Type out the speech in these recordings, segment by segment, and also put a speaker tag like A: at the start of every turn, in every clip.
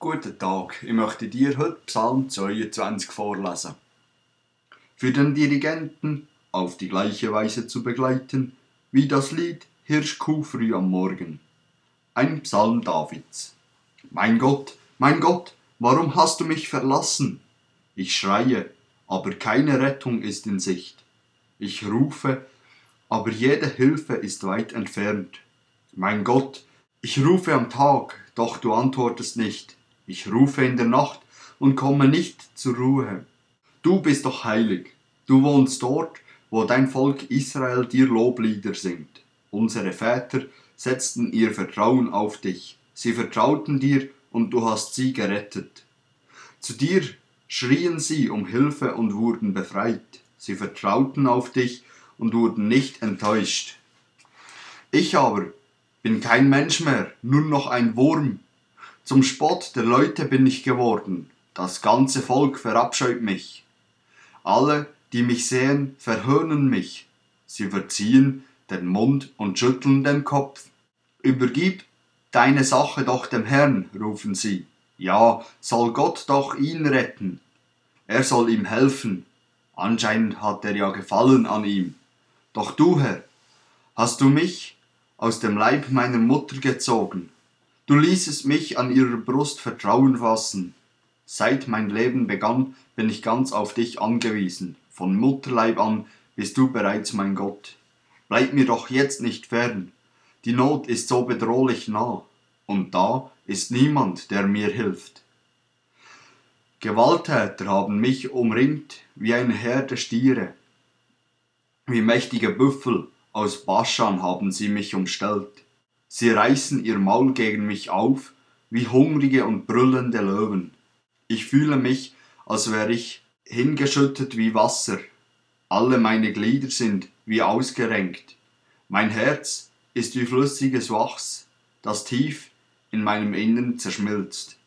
A: Guten Tag, ich möchte dir heute Psalm 22 vorlesen. Für den Dirigenten auf die gleiche Weise zu begleiten, wie das Lied Hirschkuh früh am Morgen. Ein Psalm Davids. Mein Gott, warum hast du mich verlassen? Ich schreie, aber keine Rettung ist in Sicht. Ich rufe, aber jede Hilfe ist weit entfernt. Mein Gott, ich rufe am Tag, doch du antwortest nicht. Ich rufe in der Nacht und komme nicht zur Ruhe. Du bist doch heilig. Du wohnst dort, wo dein Volk Israel dir Loblieder singt. Unsere Väter setzten ihr Vertrauen auf dich. Sie vertrauten dir und du hast sie gerettet. Zu dir schrien sie um Hilfe und wurden befreit. Sie vertrauten auf dich und wurden nicht enttäuscht. Ich aber bin kein Mensch mehr, nur noch ein Wurm. Zum Spott der Leute bin ich geworden. Das ganze Volk verabscheut mich. Alle, die mich sehen, verhöhnen mich. Sie verziehen den Mund und schütteln den Kopf. Übergib deine Sache doch dem Herrn, rufen sie. Ja, soll Gott doch ihn retten. Er soll ihm helfen. Anscheinend hat er ja Gefallen an ihm. Doch du, Herr, hast du mich aus dem Leib meiner Mutter gezogen. Du ließest mich an ihrer Brust Vertrauen fassen. Seit mein Leben begann, bin ich ganz auf dich angewiesen. Von Mutterleib an bist du bereits mein Gott. Bleib mir doch jetzt nicht fern. Die Not ist so bedrohlich nah. Und da ist niemand, der mir hilft. Gewalttäter haben mich umringt wie eine Herde Stiere. Wie mächtige Büffel aus Baschan haben sie mich umstellt. Sie reißen ihr Maul gegen mich auf, wie hungrige und brüllende Löwen. Ich fühle mich, als wäre ich hingeschüttet wie Wasser. Alle meine Glieder sind wie ausgerenkt. Mein Herz ist wie flüssiges Wachs, das tief in meinem Innern zerschmilzt.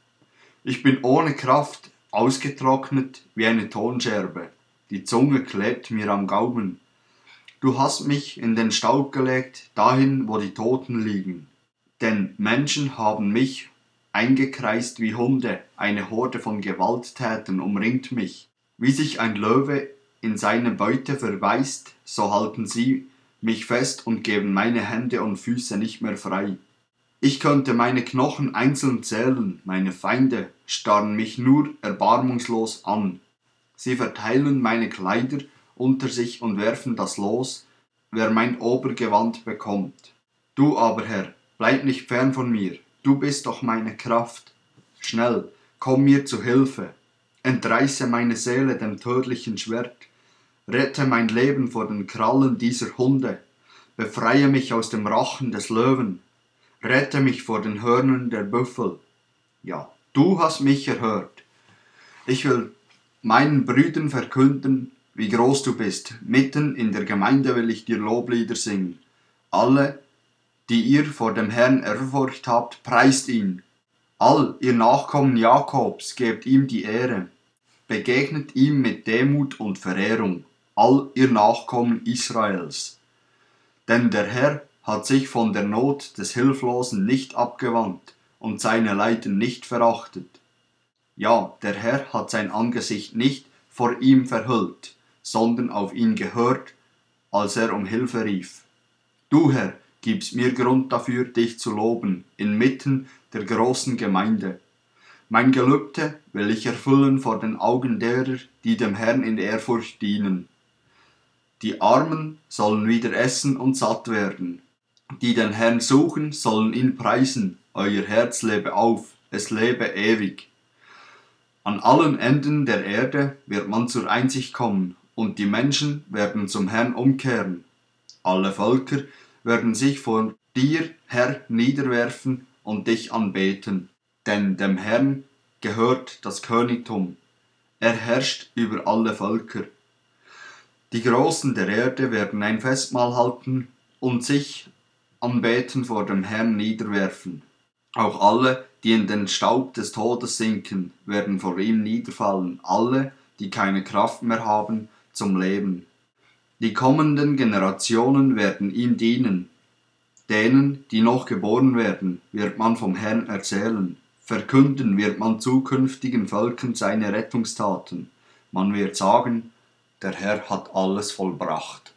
A: Ich bin ohne Kraft, ausgetrocknet wie eine Tonscherbe. Die Zunge klebt mir am Gaumen. Du hast mich in den Staub gelegt, dahin, wo die Toten liegen. Denn Menschen haben mich eingekreist wie Hunde, eine Horde von Gewalttätern umringt mich. Wie sich ein Löwe in seine Beute verbeißt, so halten sie mich fest und geben meine Hände und Füße nicht mehr frei. Ich könnte meine Knochen einzeln zählen, meine Feinde starren mich nur erbarmungslos an. Sie verteilen meine Kleider unter sich und werfen das Los, wer mein Obergewand bekommt. Du aber, Herr, bleib nicht fern von mir, du bist doch meine Kraft. Schnell, komm mir zu Hilfe, entreiße meine Seele dem tödlichen Schwert, rette mein Leben vor den Krallen dieser Hunde, befreie mich aus dem Rachen des Löwen, rette mich vor den Hörnern der Büffel. Ja, du hast mich erhört. Ich will meinen Brüdern verkünden, wie groß du bist. Mitten in der Gemeinde will ich dir Loblieder singen. Alle, die ihr vor dem Herrn Ehrfurcht habt, preist ihn. All ihr Nachkommen Jakobs, gebt ihm die Ehre. Begegnet ihm mit Demut und Verehrung, all ihr Nachkommen Israels. Denn der Herr hat sich von der Not des Hilflosen nicht abgewandt und seine Leiden nicht verachtet. Ja, der Herr hat sein Angesicht nicht vor ihm verhüllt, sondern auf ihn gehört, als er um Hilfe rief. Du, Herr, gibst mir Grund dafür, dich zu loben, inmitten der großen Gemeinde. Mein Gelübde will ich erfüllen vor den Augen derer, die dem Herrn in Ehrfurcht dienen. Die Armen sollen wieder essen und satt werden. Die den Herrn suchen, sollen ihn preisen. Euer Herz lebe auf, es lebe ewig. An allen Enden der Erde wird man zur Einsicht kommen, und die Menschen werden zum Herrn umkehren. Alle Völker werden sich vor dir, Herr, niederwerfen und dich anbeten. Denn dem Herrn gehört das Königtum. Er herrscht über alle Völker. Die Großen der Erde werden ein Festmahl halten und sich anbeten vor dem Herrn niederwerfen. Auch alle, die in den Staub des Todes sinken, werden vor ihm niederfallen, alle, die keine Kraft mehr haben zum Leben. Die kommenden Generationen werden ihm dienen. Denen, die noch geboren werden, wird man vom Herrn erzählen. Verkünden wird man zukünftigen Völkern seine Rettungstaten. Man wird sagen, der Herr hat alles vollbracht.